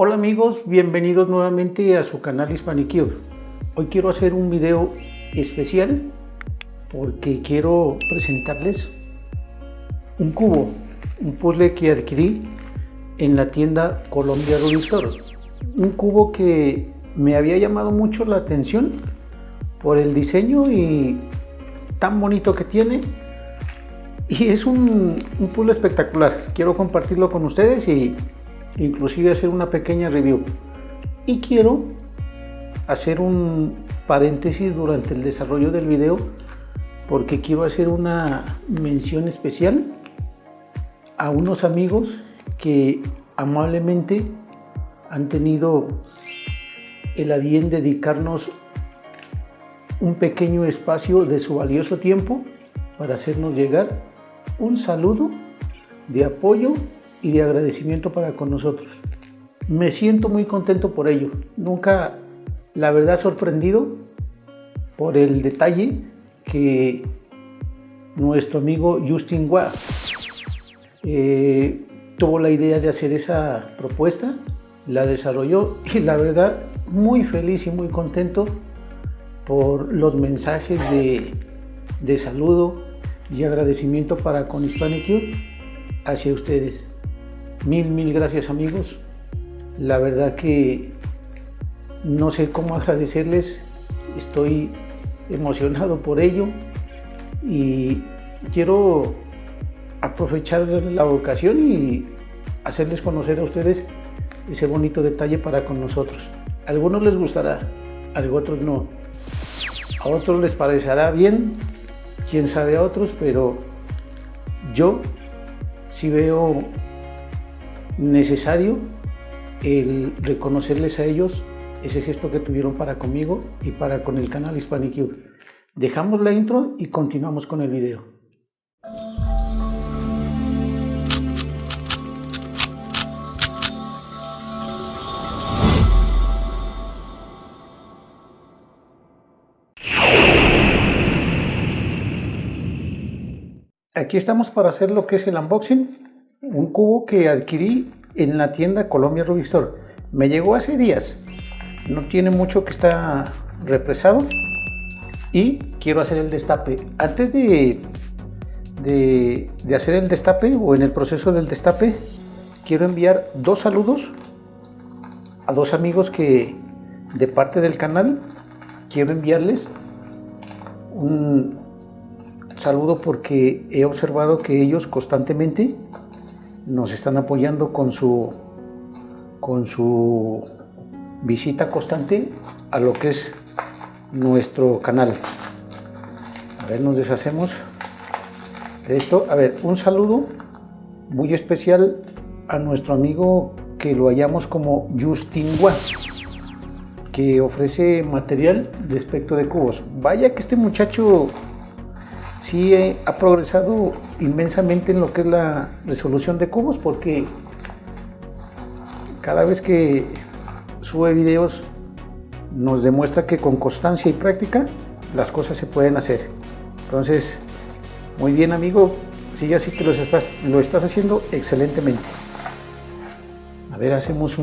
Hola amigos, bienvenidos nuevamente a su canal HispaniCube. Hoy quiero hacer un video especial porque quiero presentarles un cubo, un puzzle que adquirí en la tienda Colombia Rubik Store. Un cubo que me había llamado mucho la atención por el diseño y tan bonito que tiene. Y es un puzzle espectacular. Quiero compartirlo con ustedes y inclusive hacer una pequeña review. Y quiero hacer un paréntesis durante el desarrollo del video porque quiero hacer una mención especial a unos amigos que amablemente han tenido el a bien dedicarnos un pequeño espacio de su valioso tiempo para hacernos llegar un saludo de apoyo y de agradecimiento para con nosotros. Me siento muy contento por ello. Nunca, la verdad, sorprendido por el detalle que nuestro amigo Justin Hua tuvo la idea de hacer esa propuesta, la desarrolló y la verdad muy feliz y muy contento por los mensajes de saludo y agradecimiento para con HispaniCube hacia ustedes. Mil gracias amigos. La verdad que no sé cómo agradecerles. Estoy emocionado por ello y quiero aprovechar la ocasión y hacerles conocer a ustedes ese bonito detalle para con nosotros. A algunos les gustará, a otros no. A otros les parecerá bien, quién sabe a otros, pero yo sí veo necesario el reconocerles a ellos ese gesto que tuvieron para conmigo y para con el canal HispaniCube. Dejamos la intro y continuamos con el video. Aquí estamos para hacer lo que es el unboxing. Un cubo que adquirí en la tienda Colombia Rubik Store. Me llegó hace días. No tiene mucho que está represado. Y quiero hacer el destape. Antes de hacer el destape o en el proceso del destape, quiero enviar dos saludos a dos amigos que de parte del canal quiero enviarles un saludo porque he observado que ellos constantemente nos están apoyando con su visita constante a lo que es nuestro canal. A ver, nos deshacemos de esto. A ver, un saludo muy especial a nuestro amigo que lo hallamos como Justin Hua, que ofrece material de aspecto de cubos. Vaya que este muchacho sí ha progresado inmensamente en lo que es la resolución de cubos, porque cada vez que sube videos nos demuestra que con constancia y práctica las cosas se pueden hacer. Entonces, muy bien amigo, sigue así que lo estás haciendo excelentemente. A ver, hacemos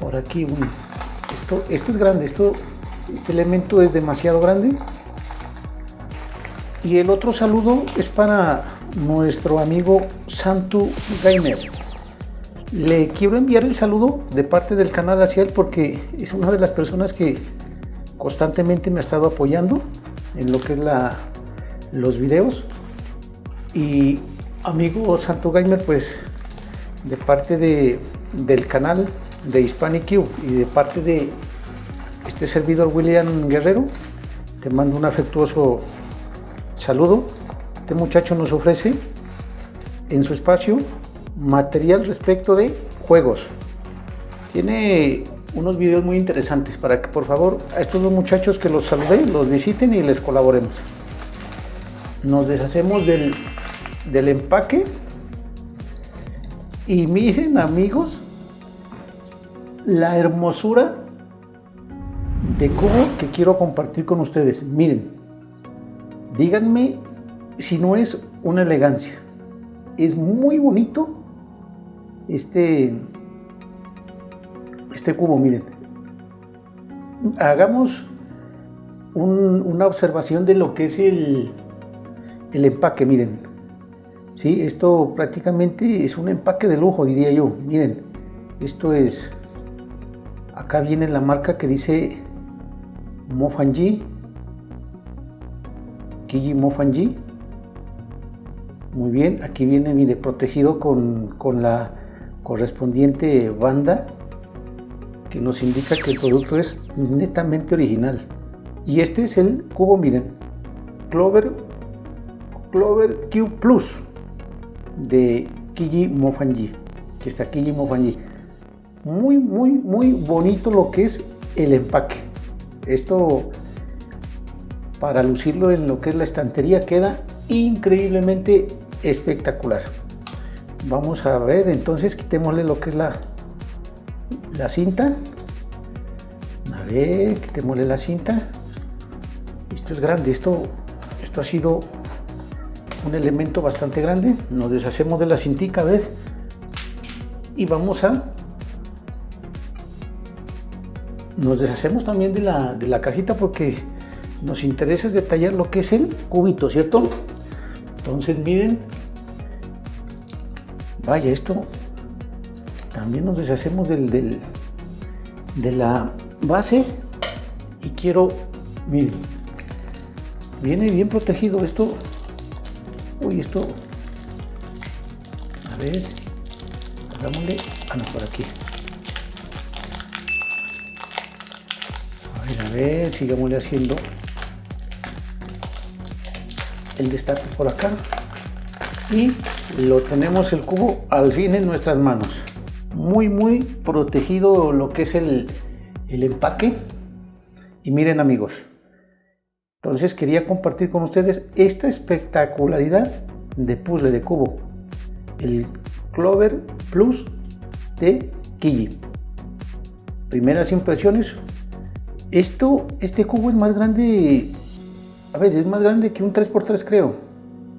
por aquí esto es grande, este elemento es demasiado grande. Y el otro saludo es para nuestro amigo Santu Gamer. Le quiero enviar el saludo de parte del canal hacia él porque es una de las personas que constantemente me ha estado apoyando en lo que es los videos. Y amigo Santu Gamer, pues de parte del canal de HispaniCube y de parte de este servidor William Guerrero, te mando un afectuoso saludo. Este muchacho nos ofrece en su espacio material respecto de juegos. Tiene unos videos muy interesantes para que por favor a estos dos muchachos que los saludé, los visiten y les colaboremos. Nos deshacemos del empaque y miren amigos la hermosura de cubo que quiero compartir con ustedes. Miren, díganme si no es una elegancia. Es muy bonito este este cubo, miren. Hagamos una observación de lo que es el empaque, miren. Sí, esto prácticamente es un empaque de lujo, diría yo. Miren, esto es, acá viene la marca que dice Mofangyi, Kiji Mofangyi. Muy bien, aquí viene, mire, protegido con la correspondiente banda que nos indica que el producto es netamente original. Y este es el cubo, miren, Clover Cube Plus de Kiji Mofangyi, que está Kiji Mofangyi. Muy bonito lo que es el empaque. Esto, para lucirlo en lo que es la estantería, queda increíblemente espectacular. Vamos a ver, entonces quitémosle lo que es la cinta. A ver, quitémosle la cinta. Esto es grande, esto ha sido un elemento bastante grande. Nos deshacemos de la cintica, a ver, y nos deshacemos también de la cajita, porque nos interesa detallar lo que es el cubito, ¿cierto? Entonces miren, vaya, esto también nos deshacemos de la base, y quiero, miren, viene bien protegido esto. Uy, esto, a ver, hagámosle, no, por aquí. A ver, sigámosle haciendo el destape por acá, y lo tenemos el cubo al fin en nuestras manos. Muy protegido lo que es el empaque. Y miren, amigos, entonces quería compartir con ustedes esta espectacularidad de puzzle de cubo, el Clover Plus de Kiji. Primeras impresiones. Este cubo es más grande, a ver, es más grande que un 3x3, creo.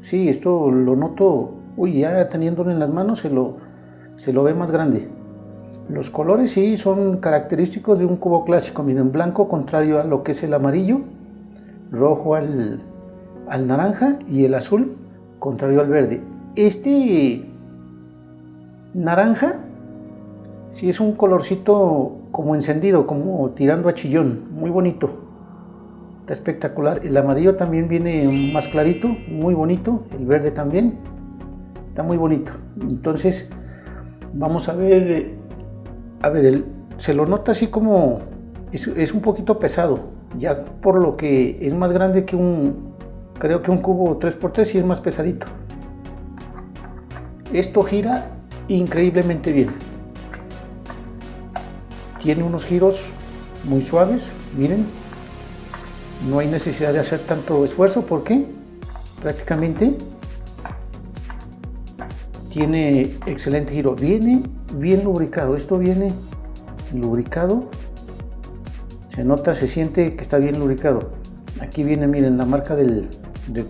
Sí, esto lo noto, uy, ya teniéndolo en las manos se lo ve más grande. Los colores sí son característicos de un cubo clásico. Miren, blanco contrario a lo que es el amarillo, rojo al naranja, y el azul contrario al verde. Este naranja sí es un colorcito como encendido, como tirando a chillón, muy bonito, está espectacular. El amarillo también viene más clarito, muy bonito. El verde también está muy bonito. Entonces vamos a ver, se lo nota así como es un poquito pesado, ya por lo que es más grande que creo que un cubo 3x3, y es más pesadito. Esto gira increíblemente bien. Tiene unos giros muy suaves, miren. No hay necesidad de hacer tanto esfuerzo porque prácticamente tiene excelente giro. Viene bien lubricado. Esto viene lubricado. Se nota, se siente que está bien lubricado. Aquí viene, miren, la marca del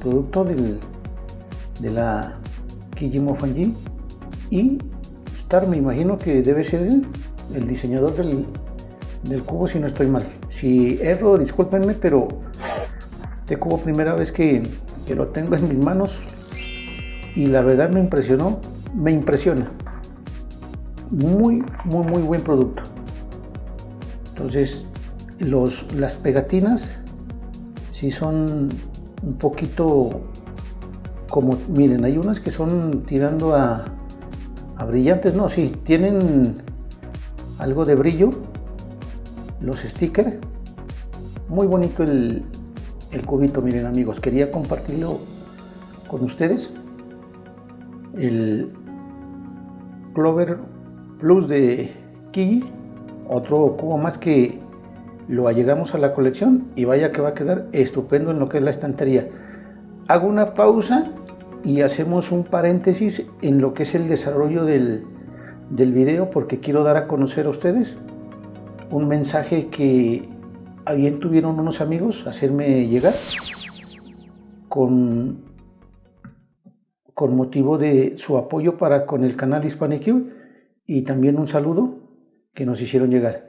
producto de la Kiji Mofangyi, y Star, me imagino que debe ser el diseñador del cubo, si no estoy mal. Si erro, discúlpenme, pero este cubo primera vez que lo tengo en mis manos, y la verdad me impresiona. Muy buen producto. Entonces las pegatinas sí son un poquito como, miren, hay unas que son tirando a brillantes, no, sí, tienen algo de brillo los stickers. Muy bonito el cubito, miren, amigos, quería compartirlo con ustedes. El Clover Plus de Kiji, otro cubo más que lo allegamos a la colección, y vaya que va a quedar estupendo en lo que es la estantería. Hago una pausa y hacemos un paréntesis en lo que es el desarrollo del video, porque quiero dar a conocer a ustedes un mensaje que bien tuvieron unos amigos hacerme llegar con motivo de su apoyo para con el canal Hispanic Cube, y también un saludo que nos hicieron llegar.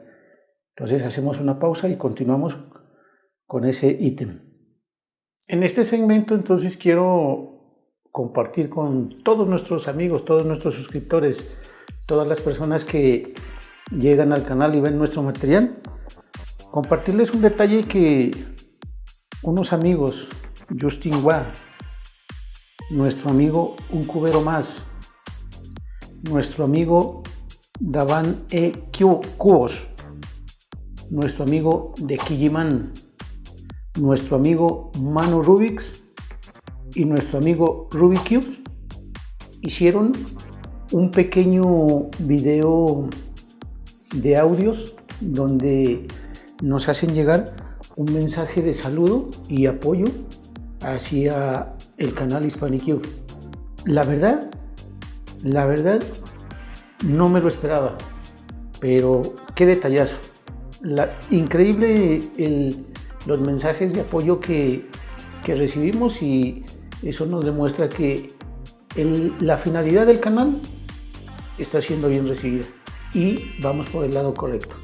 Entonces hacemos una pausa y continuamos con ese ítem. En este segmento entonces quiero compartir con todos nuestros amigos, todos nuestros suscriptores, todas las personas que llegan al canal y ven nuestro material, compartirles un detalle que unos amigos, Justin Hua, nuestro amigo Un Cubero Más, nuestro amigo Davan Cubos, nuestro amigo de Kijiman, nuestro amigo Manu Rubix y nuestro amigo Ruby Cubes hicieron un pequeño video de audios donde nos hacen llegar un mensaje de saludo y apoyo hacia el canal HispaniCube. La verdad, no me lo esperaba, pero qué detallazo. Increíble los mensajes de apoyo que recibimos, y eso nos demuestra que la finalidad del canal está siendo bien recibida y vamos por el lado correcto.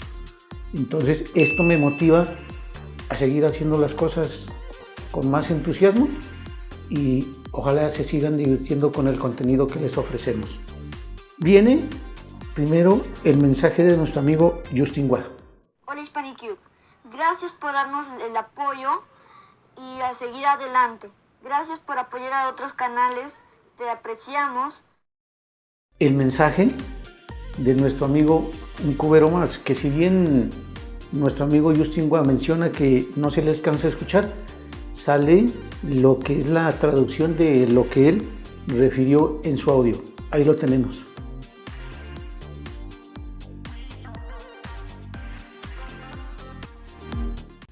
Entonces esto me motiva a seguir haciendo las cosas con más entusiasmo y ojalá se sigan divirtiendo con el contenido que les ofrecemos. Viene primero el mensaje de nuestro amigo Justin Hua. Hola HispaniCube, gracias por darnos el apoyo y a seguir adelante. Gracias por apoyar a otros canales, te apreciamos. El mensaje de nuestro amigo Un Cubero Más, que si bien nuestro amigo Justin Hua menciona que no se les cansa de escuchar, sale lo que es la traducción de lo que él refirió en su audio. Ahí lo tenemos.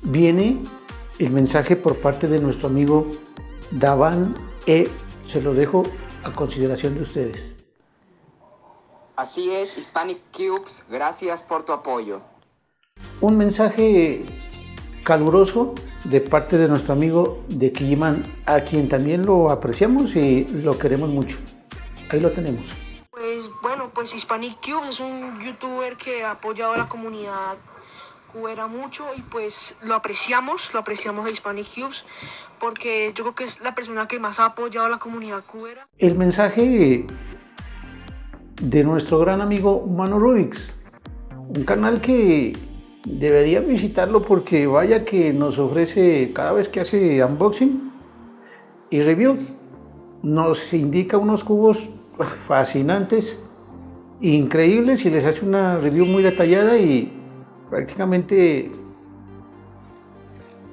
Viene el mensaje por parte de nuestro amigo Davan se los dejo a consideración de ustedes. Así es, Hispanic Cubes, gracias por tu apoyo. Un mensaje caluroso de parte de nuestro amigo de Kijiman, a quien también lo apreciamos y lo queremos mucho. Ahí lo tenemos. Pues bueno, pues Hispanic Cubes es un youtuber que ha apoyado a la comunidad cubera mucho y pues lo apreciamos a Hispanic Cubes porque yo creo que es la persona que más ha apoyado a la comunidad cubera. El mensaje de nuestro gran amigo Manu Rubix, un canal que deberían visitarlo porque vaya que nos ofrece cada vez que hace unboxing y reviews, nos indica unos cubos fascinantes, increíbles, y les hace una review muy detallada y prácticamente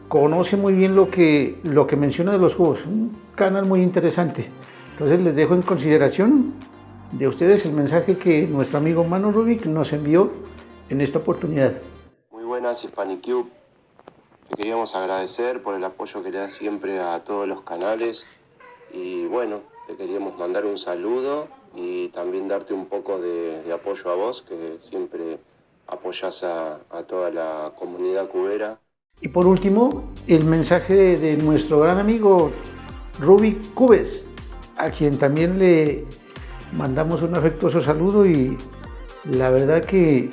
conoce muy bien lo que menciona de los cubos. Un canal muy interesante. Entonces les dejo en consideración de ustedes el mensaje que nuestro amigo Manu Rubik nos envió en esta oportunidad. Muy buenas HispaniCube. Te queríamos agradecer por el apoyo que le das siempre a todos los canales y bueno, te queríamos mandar un saludo y también darte un poco de apoyo a vos, que siempre apoyás a toda la comunidad cubera. Y por último, el mensaje de nuestro gran amigo Ruby Cubes, a quien también le mandamos un afectuoso saludo, y la verdad que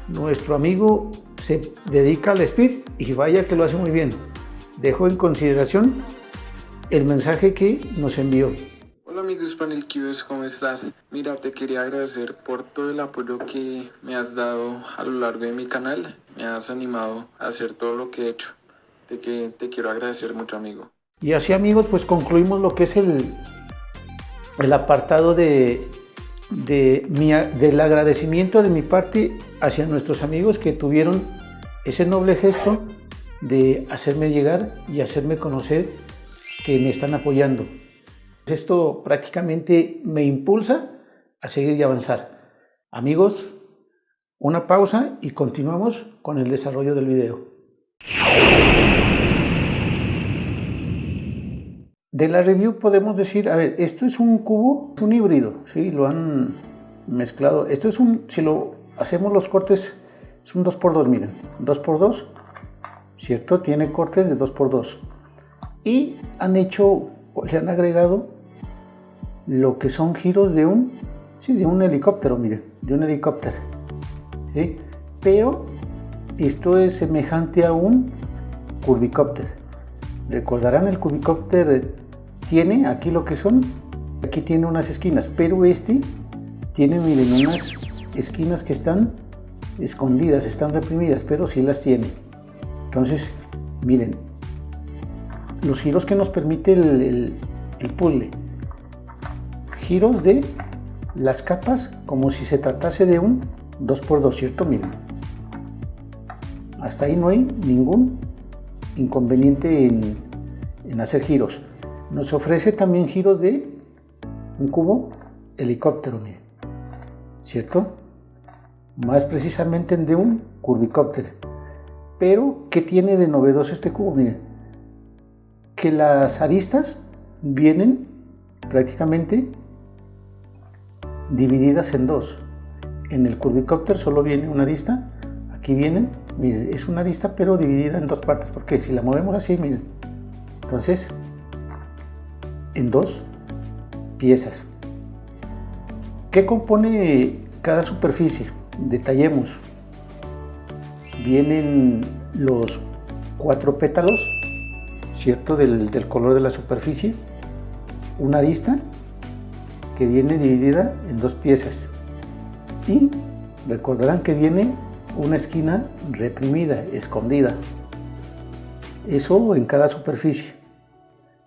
nuestro amigo se dedica al speed y vaya que lo hace muy bien. Dejo en consideración el mensaje que nos envió. Hola amigos HispaniCubes, ¿cómo estás? Mira, te quería agradecer por todo el apoyo que me has dado a lo largo de mi canal. Me has animado a hacer todo lo que he hecho. Te quiero agradecer mucho, amigo. Y así, amigos, pues concluimos lo que es el apartado del agradecimiento de mi parte hacia nuestros amigos que tuvieron ese noble gesto de hacerme llegar y hacerme conocer que me están apoyando. Esto prácticamente me impulsa a seguir y avanzar. Amigos, una pausa y continuamos con el desarrollo del video. De la review podemos decir, a ver, esto es un cubo, un híbrido, ¿sí? Lo han mezclado. Esto es si lo hacemos los cortes, es un 2x2, miren, 2x2, ¿cierto? Tiene cortes de 2x2. Y le han agregado lo que son giros de un helicóptero, miren, de un helicóptero, ¿sí? Pero esto es semejante a un Curbicopter. Recordarán, el Curbicopter tiene aquí lo que son, aquí tiene unas esquinas, pero este tiene, miren, unas esquinas que están escondidas, están reprimidas, pero sí las tiene. Entonces, miren, los giros que nos permite el puzzle, giros de las capas como si se tratase de un 2x2, ¿cierto? Miren, hasta ahí no hay ningún inconveniente en hacer giros. Nos ofrece también giros de un cubo helicóptero, miren, ¿cierto? Más precisamente de un Curbicopter. Pero, ¿qué tiene de novedoso este cubo? Miren, que las aristas vienen prácticamente divididas en dos. En el Curbicopter solo viene una arista, aquí vienen, miren, es una arista pero dividida en dos partes, porque si la movemos así, miren, entonces en dos piezas. ¿Qué compone cada superficie? Detallemos. Vienen los 4 pétalos, ¿cierto? Del color de la superficie, una arista que viene dividida en dos piezas, y recordarán que viene una esquina reprimida, escondida, eso en cada superficie.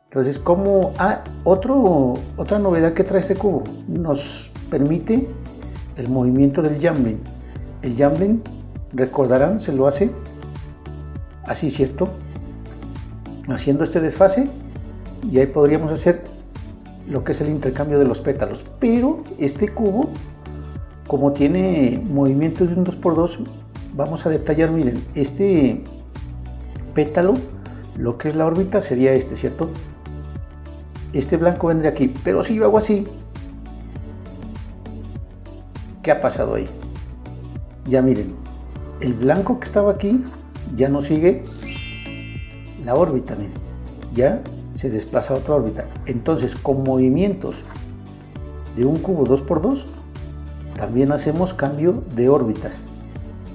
Entonces, como otra novedad que trae este cubo, nos permite el movimiento del jambling. El jambling, recordarán, se lo hace así, ¿cierto? Haciendo este desfase, y ahí podríamos hacer lo que es el intercambio de los pétalos. Pero este cubo, como tiene movimientos de un 2x2, vamos a detallar, miren, este pétalo, lo que es la órbita sería este, ¿cierto? Este blanco vendría aquí, pero si yo hago así, ¿qué ha pasado ahí? Ya miren, el blanco que estaba aquí ya no sigue la órbita, miren, ya se desplaza a otra órbita. Entonces, con movimientos de un cubo 2x2, también hacemos cambio de órbitas.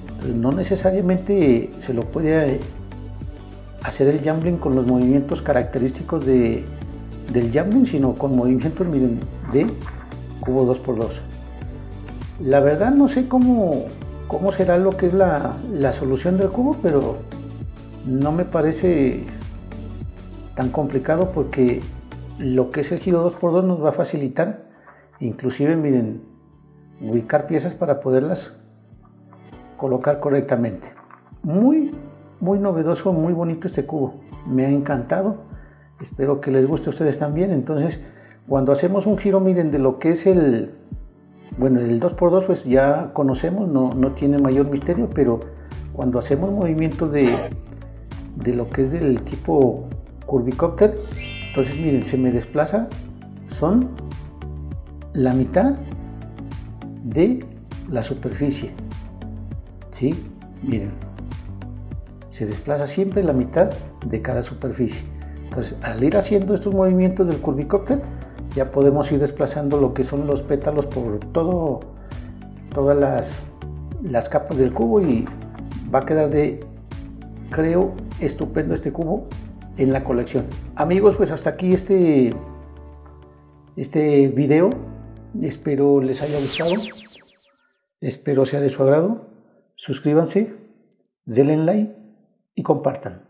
Entonces, no necesariamente se lo puede hacer el jambling con los movimientos característicos del jambling, sino con movimientos, miren, de cubo 2x2. La verdad no sé cómo será lo que es la solución del cubo, pero no me parece tan complicado, porque lo que es el giro 2x2 nos va a facilitar, inclusive, miren, ubicar piezas para poderlas colocar correctamente. Muy novedoso, muy bonito este cubo, me ha encantado, espero que les guste a ustedes también. Entonces, cuando hacemos un giro, miren, de lo que es el 2x2, pues ya conocemos, no tiene mayor misterio, pero cuando hacemos movimientos de lo que es del tipo Curbicopter, entonces miren, se me desplaza, son la mitad de la superficie, ¿sí? Miren, se desplaza siempre la mitad de cada superficie. Entonces, al ir haciendo estos movimientos del Curbicopter, ya podemos ir desplazando lo que son los pétalos por todas las capas del cubo, y va a quedar creo, estupendo este cubo en la colección. Amigos, pues hasta aquí este video. Espero les haya gustado, espero sea de su agrado. Suscríbanse, denle like y compartan.